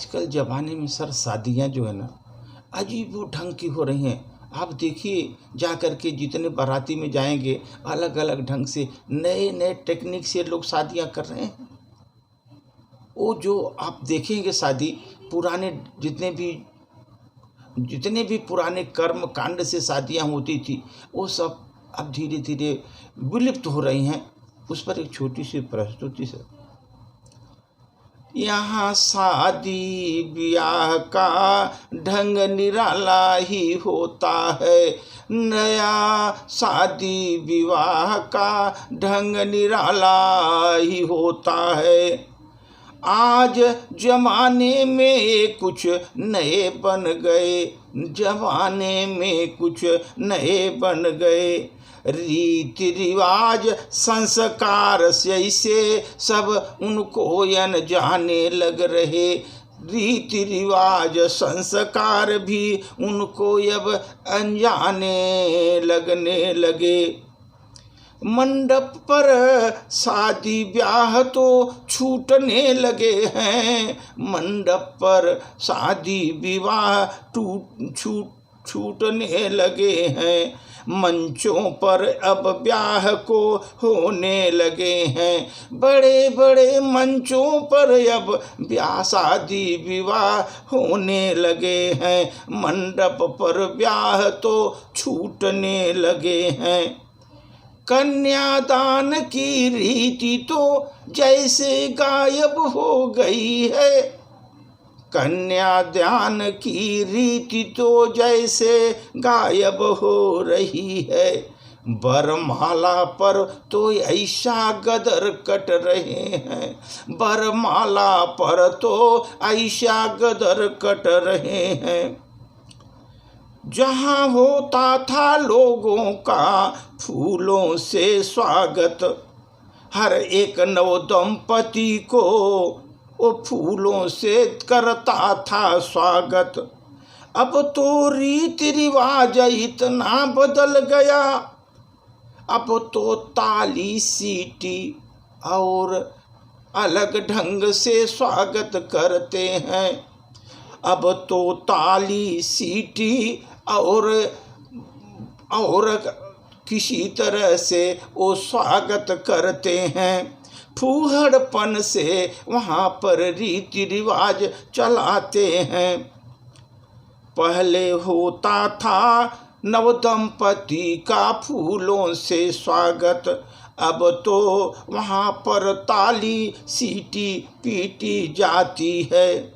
आजकल ज़माने में सर शादियाँ जो है ना अजीब ढंग की हो रही हैं। आप देखिए जा कर के जितने बाराती में जाएंगे अलग अलग ढंग से नए नए टेक्निक से लोग शादियाँ कर रहे हैं। वो जो आप देखेंगे शादी पुराने जितने भी पुराने कर्म कांड से शादियाँ होती थी वो सब अब धीरे धीरे विलुप्त हो रही हैं। उस पर एक छोटी सी प्रस्तुति से यहाँ शादी ब्याह का ढंग निराला ही होता है। नया शादी विवाह का ढंग निराला ही होता है। आज जमाने में कुछ नए बन गए, जमाने में कुछ नए बन गए। रीति रिवाज संस्कार से सब उनको अनजाने लग रहे। रीति रिवाज संस्कार भी उनको अब अनजाने लगने लगे। मंडप पर शादी ब्याह तो छूटने लगे हैं। मंडप पर शादी विवाह छूटने लगे हैं। मंचों पर अब ब्याह को होने लगे हैं। बड़े बड़े मंचों पर अब ब्याह शादी विवाह होने लगे हैं। मंडप पर ब्याह तो छूटने लगे हैं। कन्यादान की रीति तो जैसे गायब हो गई है। कन्यादान की रीति तो जैसे गायब हो रही है। बरमाला पर तो ऐसा गदर कट रहे हैं। बरमाला पर तो ऐसा गदर कट रहे हैं। जहाँ होता था लोगों का फूलों से स्वागत, हर एक नव दंपति को वो फूलों से करता था स्वागत। अब तो रीति रिवाज इतना बदल गया। अब तो ताली सीटी और अलग ढंग से स्वागत करते हैं। अब तो ताली सीटी और किसी तरह से वो स्वागत करते हैं। फूहड़पन से वहाँ पर रीति रिवाज चलाते हैं। पहले होता था नवदंपति का फूलों से स्वागत, अब तो वहाँ पर ताली सीटी पीटी जाती है।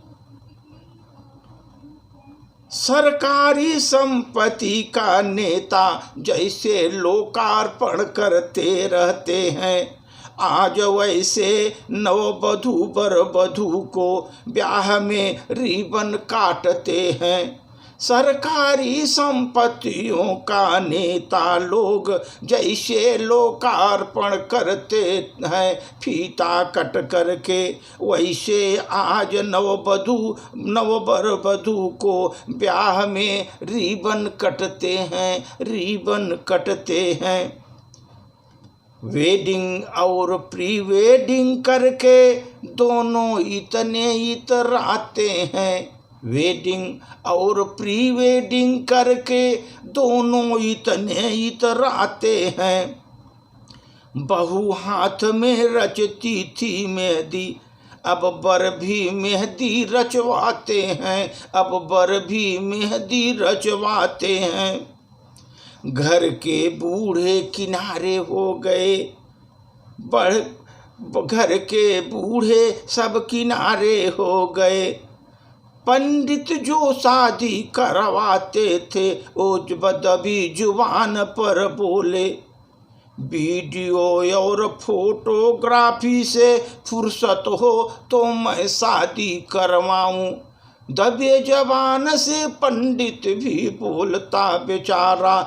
सरकारी संपत्ति का नेता जैसे लोकार्पण करते रहते हैं, आज वैसे नववधू वरवधू को ब्याह में रिबन काटते हैं। सरकारी संपत्तियों का नेता लोग जैसे लोकार्पण करते हैं फीता कट करके, वैसे आज नववधू को ब्याह में रिबन कटते हैं। वेडिंग और प्री वेडिंग करके दोनों इतने इतराते हैं। वेडिंग और प्री वेडिंग करके दोनों इतने इतराते हैं। बहू हाथ में रचती थी मेहंदी, अब बर भी मेहंदी रचवाते हैं। अब बर भी मेहंदी रचवाते हैं। घर के बूढ़े किनारे हो गए, घर के बूढ़े सब किनारे हो गए। पंडित जो शादी करवाते थे वो दबी जुबान पर बोले, वीडियो और फोटोग्राफी से फुर्सत हो तो मैं शादी करवाऊं। दबे जबान से पंडित भी बोलता बेचारा,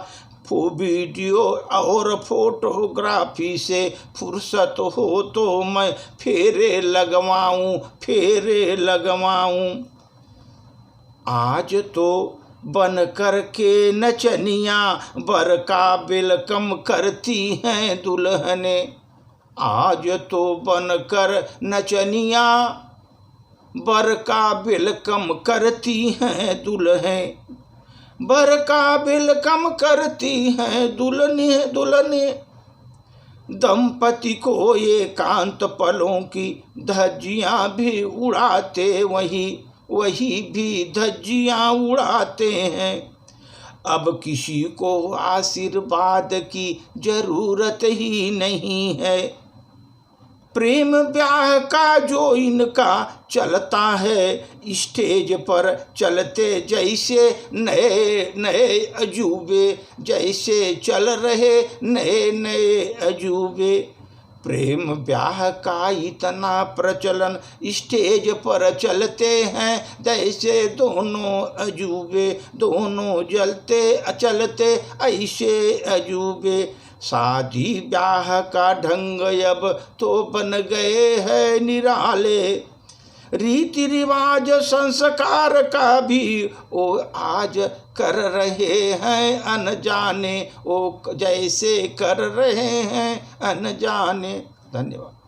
वीडियो और फोटोग्राफी से फुर्सत हो तो मैं फेरे लगवाऊं। आज तो बन कर के नचनिया बर का वेलकम करती हैं दुल्हने। आज तो बन कर नचनिया बर का वेलकम करती हैं दुल्हें, बर का वेलकम करती हैं दुल्हनें। दंपति को एकांत पलों की धज्जियां भी उड़ाते वही भी धज्जियां उड़ाते हैं। अब किसी को आशीर्वाद की जरूरत ही नहीं है। प्रेम ब्याह का जो इनका चलता है, स्टेज पर चलते जैसे नए नए अजूबे, जैसे चल रहे नए नए अजूबे। प्रेम ब्याह का इतना प्रचलन, स्टेज पर चलते हैं जैसे दोनों अजूबे, दोनों जलते चलते ऐसे अजूबे। शादी ब्याह का ढंग अब तो बन गए हैं निराले, रीति रिवाज संस्कार का भी वो आज कर रहे हैं अनजाने, वो जैसे कर रहे हैं अनजाने। धन्यवाद।